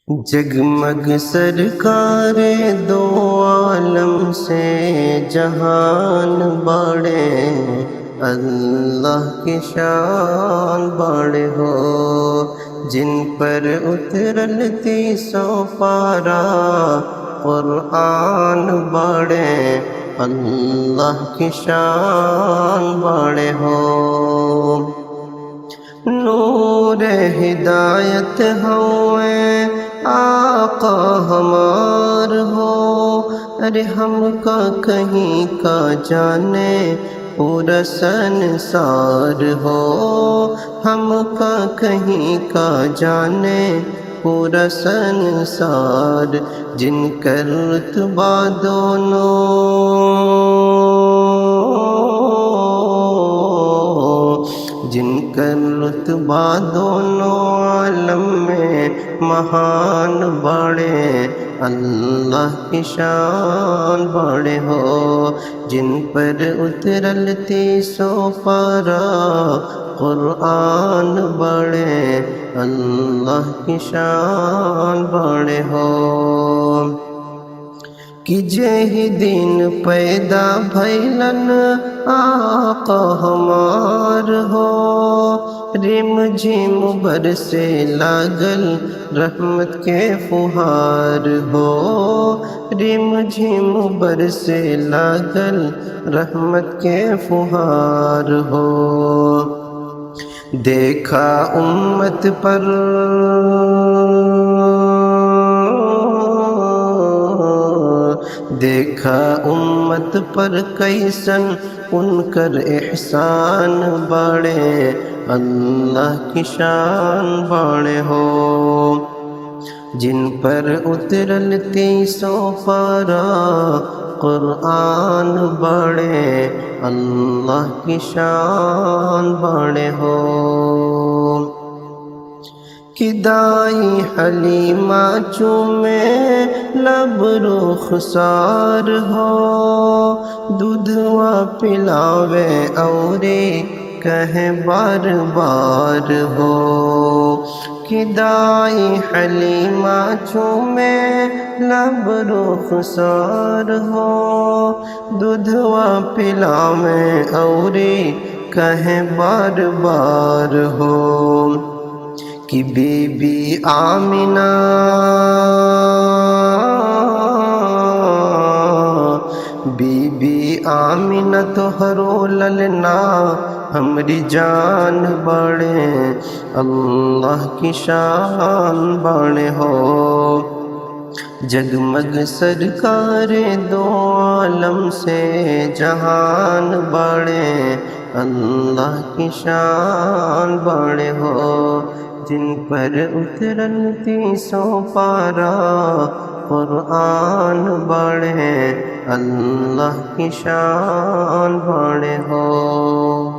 جگمگ سرکار دو عالم سے جہان بڑے، اللہ کی شان بڑے ہو، جن پر اترل 300 پارا قرآن بڑے، اللہ کی شان بڑے ہو۔ نور ہدایت ہوئے آقا ہمار ہو، ارے ہم کا کہیں کا جانے پورا سنسار ہو، ہم کا کہیں کا جانے پورا سنسار، جن کا رتبہ دونوں رتبہ دونوں عالم میں مہان بڑے، اللہ کی شان بڑے ہو، جن پر اترل 300 پارا قرآن بڑے، اللہ کی شان بڑے ہو۔ کہ جہی دن پیدا بھیلن آقا ہمار ہو، رم جھم برسے لاگل رحمت کے فہار ہو، رم جھم برسے لاگل رحمت کے فہار ہو، دیکھا امت پر کیسن ان کر احسان بڑے، اللہ کی شان بڑے ہو، جن پر اترل 300 پارا قرآن بڑے، اللہ کی شان بڑے ہو۔ کہ دائی حلیمہ چومے لب رخسار ہو، دودھوا پلاوے اورے کہے بار بار ہو، کہ دائی حلیمہ چومے لب رخسار ہو، دودھوا پلاوے اورے کہے بار بار ہو، کہ بی بی آمنہ تہرو للنا ہمری جان بڑے، اللہ کی شان بڑے ہو، جگمگ سرکار دو عالم سے جہان بڑے، اللہ کی شان بڑے ہو، جن پر اترل 300 پارا قرآن بڑے، اللہ کی شان بڑے ہو۔